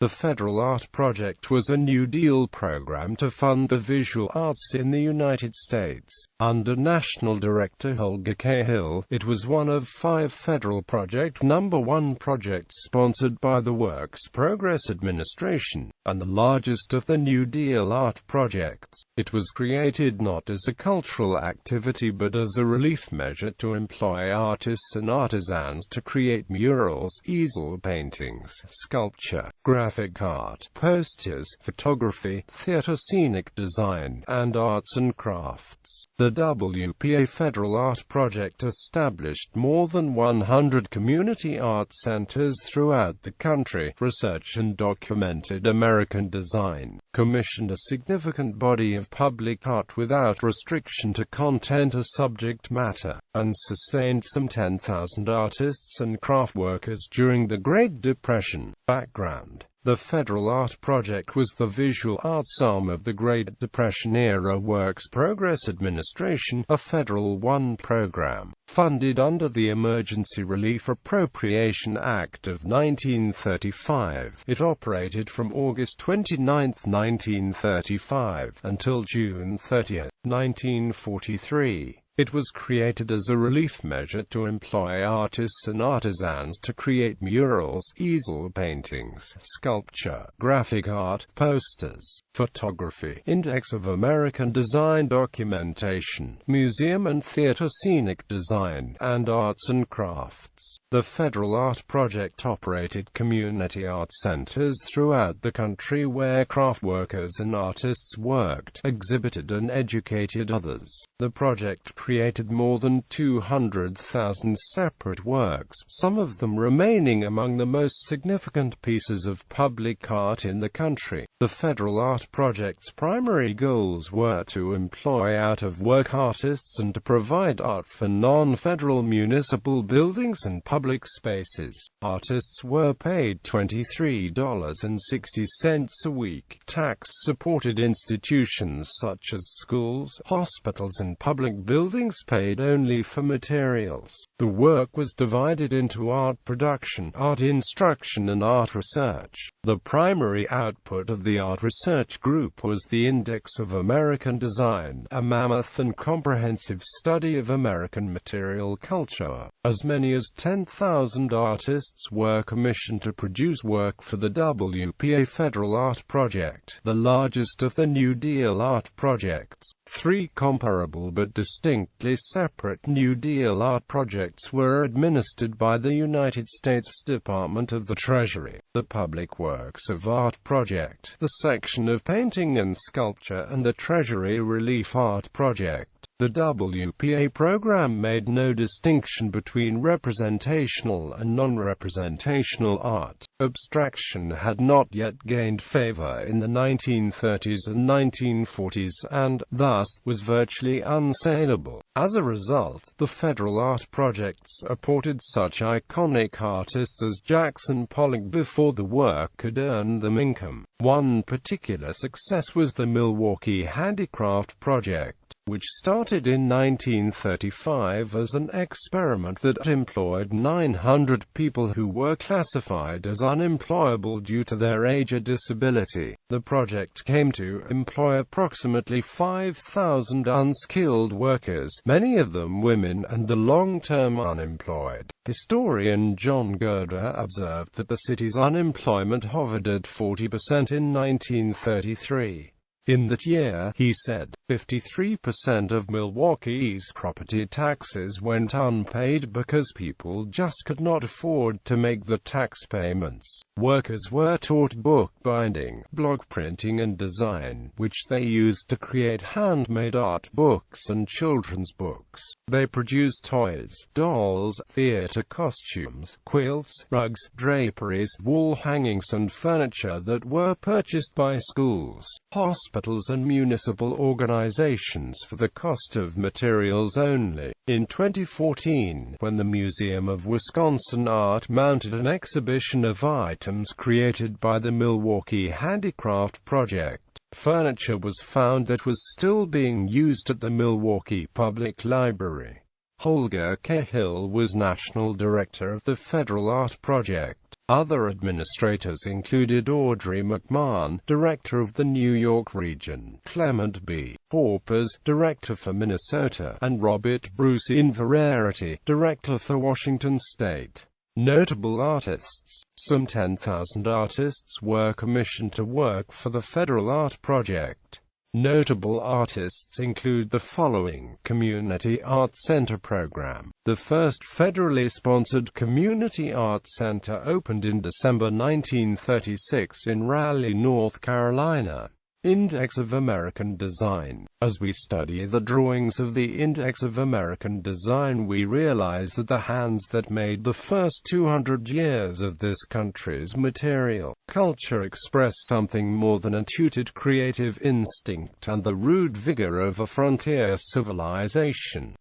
The Federal Art Project was a New Deal program to fund the visual arts in the United States. Under National Director Holger Cahill, it was one of 5 federal Project No. 1 projects sponsored by the Works Progress Administration, and the largest of the New Deal art projects. It was created not as a cultural activity but as a relief measure to employ artists and artisans to create murals, easel paintings, sculpture, graphic art, posters, photography, theater, scenic design, and arts and crafts. The WPA Federal Art Project established more than 100 community art centers throughout the country, researched and documented American design, commissioned a significant body of public art without restriction to content or subject matter, and sustained some 10,000 artists and craft workers during the Great Depression. Background: the Federal Art Project was the visual arts arm of the Great Depression-era Works Progress Administration, a Federal I program, funded under the Emergency Relief Appropriation Act of 1935. It operated from August 29, 1935, until June 30, 1943. It was created as a relief measure to employ artists and artisans to create murals, easel paintings, sculpture, graphic art, posters, photography, index of American design documentation, museum and theater scenic design, and arts and crafts. The Federal Art Project operated community art centers throughout the country where craft workers and artists worked, exhibited and educated others. The project created more than 200,000 separate works, some of them remaining among the most significant pieces of public art in the country. The Federal Art Project's primary goals were to employ out-of-work artists and to provide art for non-federal municipal buildings and public spaces. Artists were paid $23.60 a week. Tax-supported institutions such as schools, hospitals and public buildings paid only for materials. The work was divided into art production, art instruction and art research. The primary output of the art research group was the Index of American Design, a mammoth and comprehensive study of American material culture. As many as 10,000 artists were commissioned to produce work for the WPA Federal Art Project, the largest of the New Deal art projects. 3 comparable but distinctly separate New Deal art projects were administered by the United States Department of the Treasury: the Public Works of Art Project, the section of Painting and Sculpture, and the Treasury Relief Art Project. The WPA program made no distinction between representational and non-representational art. Abstraction had not yet gained favor in the 1930s and 1940s and, thus, was virtually unsaleable. As a result, the Federal Art Projects supported such iconic artists as Jackson Pollock before the work could earn them income. One particular success was the Milwaukee Handicraft Project, which started in 1935 as an experiment that employed 900 people who were classified as unemployable due to their age or disability. The project came to employ approximately 5,000 unskilled workers, many of them women and the long-term unemployed. Historian John Gerder observed that the city's unemployment hovered at 40% in 1933. In that year, he said, 53% of Milwaukee's property taxes went unpaid because people just could not afford to make the tax payments. Workers were taught bookbinding, block printing and design, which they used to create handmade art books and children's books. They produced toys, dolls, theater costumes, quilts, rugs, draperies, wall hangings and furniture that were purchased by schools, hospitals and municipal organizations for the cost of materials only. In 2014, when the Museum of Wisconsin Art mounted an exhibition of items created by the Milwaukee Handicraft Project, furniture was found that was still being used at the Milwaukee Public Library. Holger Cahill was National Director of the Federal Art Project. Other administrators included Audrey McMahon, director of the New York region, Clement B. Horpers, director for Minnesota, and Robert Bruce Inverarity, director for Washington State. Notable artists. Some 10,000 artists were commissioned to work for the Federal Art Project. Notable artists include the following: Community Art Center Program. The first federally sponsored Community Art Center opened in December 1936 in Raleigh, North Carolina. Index of American Design. As we study the drawings of the Index of American Design, we realize that the hands that made the first 200 years of this country's material culture express something more than a tutored creative instinct and the rude vigor of a frontier civilization.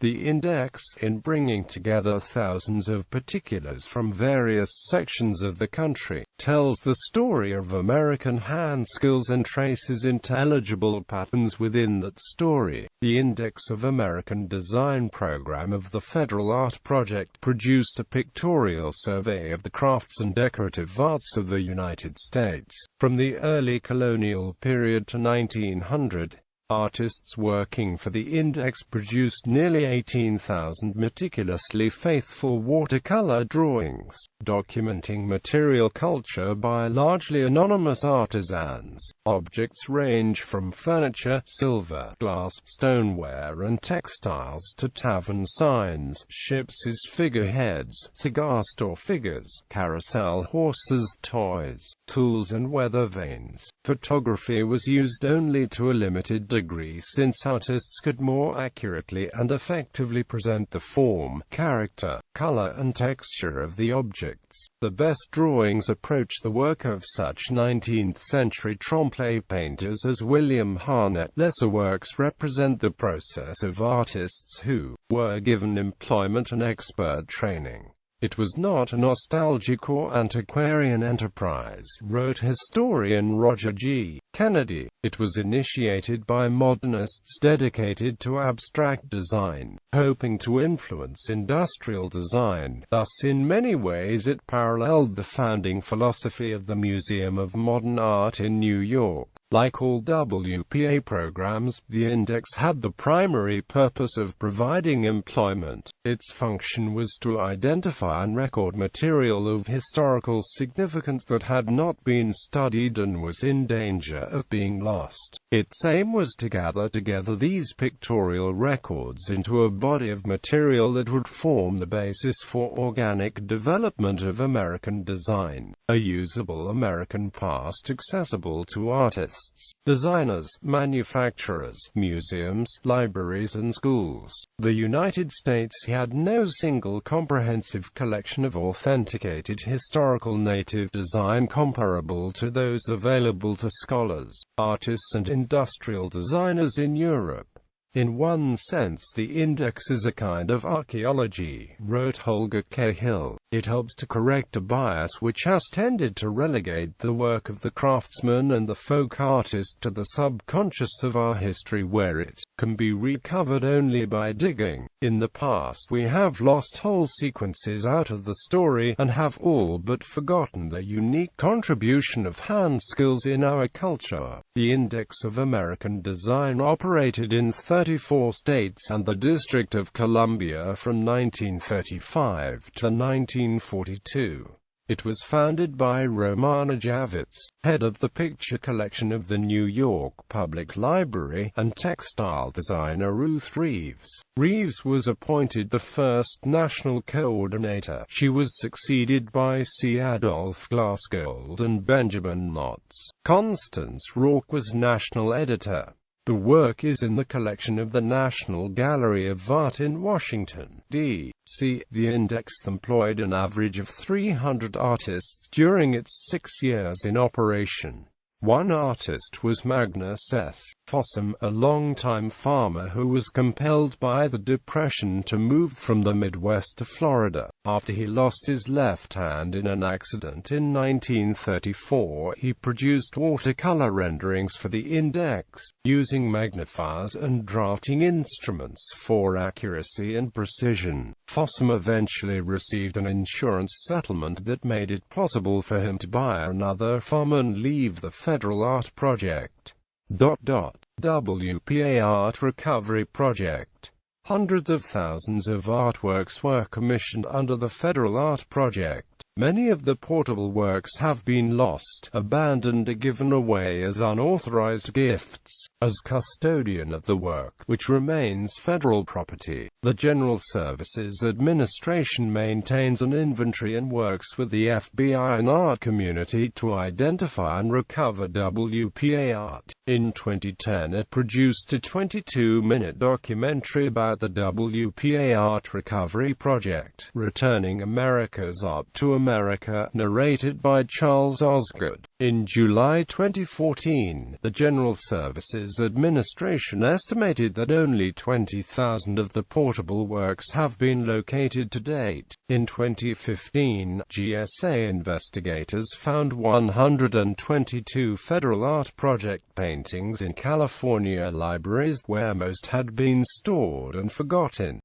The index, in bringing together thousands of particulars from various sections of the country, tells the story of American hand skills and traces intelligible patterns within that story. The Index of American Design program of the Federal Art Project produced a pictorial survey of the crafts and decorative arts of the United States. From the early colonial period to 1900, artists working for the Index produced nearly 18,000 meticulously faithful watercolor drawings, documenting material culture by largely anonymous artisans. Objects range from furniture, silver, glass, stoneware and textiles to tavern signs, ships' figureheads, cigar store figures, carousel horses, toys, tools and weather vanes. Photography was used only to a limited degree since artists could more accurately and effectively present the form, character, color and texture of the objects. The best drawings approach the work of such 19th-century trompe-l'oeil painters as William Harnett. Lesser works represent the process of artists who were given employment and expert training. It was not a nostalgic or antiquarian enterprise, wrote historian Roger G. Kennedy. It was initiated by modernists dedicated to abstract design, hoping to influence industrial design. Thus, in many ways it paralleled the founding philosophy of the Museum of Modern Art in New York. Like all WPA programs, the Index had the primary purpose of providing employment. Its function was to identify and record material of historical significance that had not been studied and was in danger of being lost. Its aim was to gather together these pictorial records into a body of material that would form the basis for organic development of American design, a usable American past accessible to artists, designers, manufacturers, museums, libraries and schools. The United States had no single comprehensive collection of authenticated historical native design comparable to those available to scholars, artists and industrial designers in Europe. In one sense, the Index is a kind of archaeology, wrote Holger Cahill. It helps to correct a bias which has tended to relegate the work of the craftsman and the folk artist to the subconscious of our history, where it can be recovered only by digging. In the past we have lost whole sequences out of the story, and have all but forgotten the unique contribution of hand skills in our culture. The Index of American Design operated in 34 states and the District of Columbia from 1935 to 1942. It was founded by Romana Javits, head of the picture collection of the New York Public Library, and textile designer Ruth Reeves. Reeves was appointed the first national coordinator. She was succeeded by C. Adolph Glassgold and Benjamin Knotts. Constance Rourke was national editor. The work is in the collection of the National Gallery of Art in Washington, D.C. The Index employed an average of 300 artists during its 6 years in operation. One artist was Magnus S. Possum, a longtime farmer who was compelled by the Depression to move from the Midwest to Florida. After he lost his left hand in an accident in 1934, he produced watercolor renderings for the Index, using magnifiers and drafting instruments for accuracy and precision. Possum eventually received an insurance settlement that made it possible for him to buy another farm and leave the Federal Art Project. WPA Art Recovery Project. Hundreds of thousands of artworks were commissioned under the Federal Art Project. Many of the portable works have been lost, abandoned or given away as unauthorized gifts. As custodian of the work, which remains federal property, the General Services Administration maintains an inventory and works with the FBI and art community to identify and recover WPA art. In 2010 it produced a 22-minute documentary about the WPA Art Recovery Project, Returning America's Art to America, narrated by Charles Osgood. In July 2014, the General Services Administration estimated that only 20,000 of the portable works have been located to date. In 2015, GSA investigators found 122 Federal Art Project paintings in California libraries, where most had been stored and forgotten.